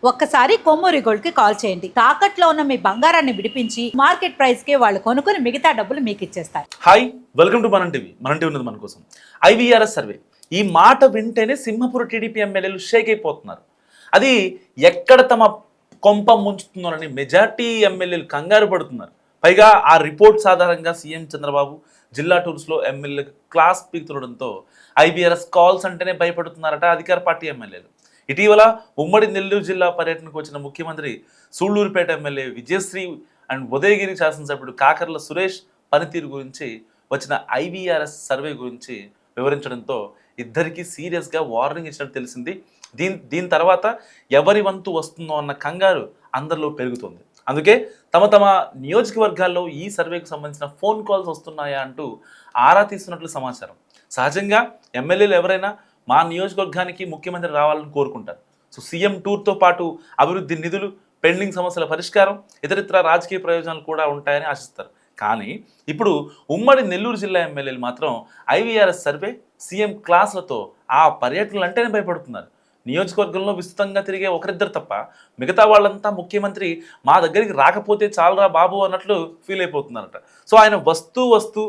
ఒక్కసారి కొమ్మూరి గోల్డ్ కి కాల్ చేయండి. తాకట్లో ఉన్న మీ బంగారాన్ని విడిపించి మార్కెట్ ప్రైస్ కి వాళ్ళు కొనుక్కుని మిగతా డబ్బులు మీకు ఇచ్చేస్తారు. హాయ్, వెల్కమ్ టు మనం టీవీ. మనం టీవీ ఉన్నది మన కోసం. ఐవీఆర్ఎస్ సర్వే, ఈ మాట వింటేనే సింహపురి టీడీపీ ఎమ్మెల్యేలు షేక్ అయిపోతున్నారు. అది ఎక్కడ తమ కొంప ముంచుతున్నారని మెజార్టీ ఎమ్మెల్యేలు కంగారు పడుతున్నారు. పైగా ఆ రిపోర్ట్స్ ఆధారంగా సీఎం చంద్రబాబు జిల్లా టూర్స్లో ఎమ్మెల్యేలకు క్లాస్ పీకుతుండడంతో ఐవీఆర్ఎస్ కాల్స్ అంటేనే భయపడుతున్నారట అధికార పార్టీ ఎమ్మెల్యేలు. ఇటీవల ఉమ్మడి నెల్లూరు జిల్లా పర్యటనకు వచ్చిన ముఖ్యమంత్రి సూళ్లూరుపేట ఎమ్మెల్యే విజయశ్రీ అండ్ ఉదయగిరి శాసనసభ్యుడు కాకర్ల సురేష్ పనితీరు గురించి వచ్చిన ఐవీఆర్ఎస్ సర్వే గురించి వివరించడంతో ఇద్దరికి సీరియస్గా వార్నింగ్ ఇచ్చినట్టు తెలిసింది. దీని తర్వాత ఎవరి వంతు వస్తుందో అన్న కంగారు అందరిలో పెరుగుతుంది. అందుకే తమ తమ నియోజకవర్గాల్లో ఈ సర్వేకు సంబంధించిన ఫోన్ కాల్స్ వస్తున్నాయా అంటూ ఆరా తీస్తున్నట్లు సమాచారం. సహజంగా ఎమ్మెల్యేలు ఎవరైనా మా నియోజకవర్గానికి ముఖ్యమంత్రి రావాలని కోరుకుంటారు. సో సీఎం టూర్తో పాటు అభివృద్ధి నిధులు, పెండింగ్ సమస్యల పరిష్కారం, ఇతరితర రాజకీయ ప్రయోజనాలు కూడా ఉంటాయని ఆశిస్తారు. కానీ ఇప్పుడు ఉమ్మడి నెల్లూరు జిల్లా ఎమ్మెల్యేలు మాత్రం ఐవీఆర్ఎస్ సర్వే, సీఎం క్లాసులతో ఆ పర్యటనలు అంటేనే భయపడుతున్నారు. నియోజకవర్గంలో విస్తృతంగా తిరిగే ఒకరిద్దరు తప్ప మిగతా వాళ్ళంతా ముఖ్యమంత్రి మా దగ్గరికి రాకపోతే చాలరా బాబు అన్నట్లు ఫీల్ అయిపోతున్నారట. సో ఆయన వస్తూ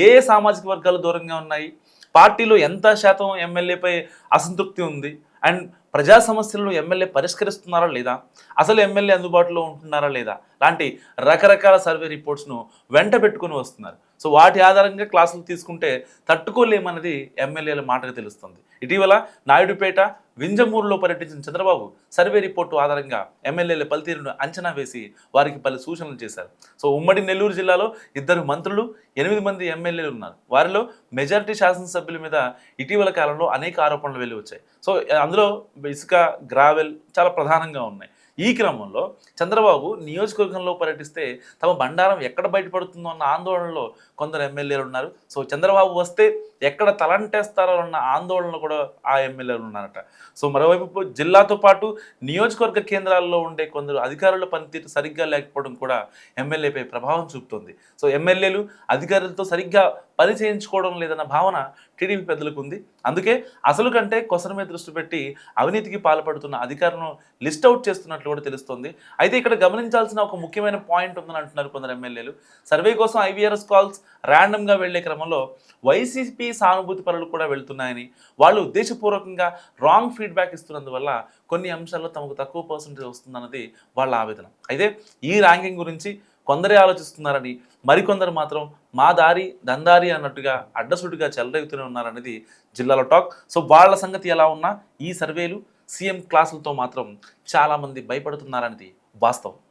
ఏ సామాజిక వర్గాలు దూరంగా ఉన్నాయి, పార్టీలో ఎంత శాతం ఎమ్మెల్యేపై అసంతృప్తి ఉంది, అండ్ ప్రజా సమస్యలను ఎమ్మెల్యే పరిష్కరిస్తున్నారా లేదా, అసలు ఎమ్మెల్యే అందుబాటులో ఉంటున్నారా లేదా లాంటి రకరకాల సర్వే రిపోర్ట్స్ను వెంట పెట్టుకుని వస్తున్నారు. సో వాటి ఆధారంగా క్లాసులు తీసుకుంటే తట్టుకోలేమన్నది ఎమ్మెల్యేల మాటగా తెలుస్తుంది. ఇటీవల నాయుడుపేట, వింజమూరులో పర్యటించిన చంద్రబాబు సర్వే రిపోర్టు ఆధారంగా ఎమ్మెల్యేల పనితీరును అంచనా వేసి వారికి పలు సూచనలు చేశారు. సో ఉమ్మడి నెల్లూరు జిల్లాలో 2 మంత్రులు, 8 మంది ఎమ్మెల్యేలు ఉన్నారు. వారిలో మెజారిటీ శాసనసభ్యుల మీద ఇటీవల కాలంలో అనేక ఆరోపణలు వెళ్ళి వచ్చాయి. సో అందులో ఇసుక, గ్రావెల్ చాలా ప్రధానంగా ఉన్నాయి. ఈ క్రమంలో చంద్రబాబు నియోజకవర్గంలో పర్యటిస్తే తమ బండారం ఎక్కడ బయటపడుతుందో అన్న ఆందోళనలో కొందరు ఎమ్మెల్యేలు ఉన్నారు. సో చంద్రబాబు వస్తే ఎక్కడ తలంటేస్తారో అన్న ఆందోళనలో కూడా ఆ ఎమ్మెల్యేలు ఉన్నారట. సో మరోవైపు జిల్లాతో పాటు నియోజకవర్గ కేంద్రాల్లో ఉండే కొందరు అధికారుల పనితీరు సరిగ్గా లేకపోవడం కూడా ఎమ్మెల్యేపై ప్రభావం చూపుతుంది. సో ఎమ్మెల్యేలు అధికారులతో సరిగ్గా పని చేయించుకోవడం లేదన్న భావన టీడీపీ పెద్దలకు ఉంది. అందుకే అసలు కంటే కొసర మీద దృష్టి పెట్టి అవినీతికి పాల్పడుతున్న అధికారులను లిస్ట్ అవుట్ చేస్తున్నట్లు కూడా తెలుస్తోంది. అయితే ఇక్కడ గమనించాల్సిన ఒక ముఖ్యమైన పాయింట్ ఉందని అంటున్నారు కొందరు ఎమ్మెల్యేలు. సర్వే కోసం ఐవీఆర్ఎస్ కాల్స్ ర్యాండమ్గా వెళ్లే క్రమంలో వైసీపీ సానుభూతి పరులు కూడా వెళ్తున్నాయని, వాళ్ళు ఉద్దేశపూర్వకంగా రాంగ్ ఫీడ్బ్యాక్ ఇస్తున్నందువల్ల కొన్ని అంశాల్లో తమకు తక్కువ పర్సెంటేజ్ వస్తుందన్నది వాళ్ళ ఆవేదన. అయితే ఈ ర్యాంకింగ్ గురించి కొందరే ఆలోచిస్తున్నారని, మరికొందరు మాత్రం మా దారి దందారి అన్నట్టుగా అడ్డసుడిగా చెలరేగుతూనే ఉన్నారనేది జిల్లాలో టాక్. సో వాళ్ళ సంగతి ఎలా ఉన్నా ఈ సర్వేలు, సీఎం క్లాసులతో మాత్రం చాలామంది భయపడుతున్నారనేది వాస్తవం.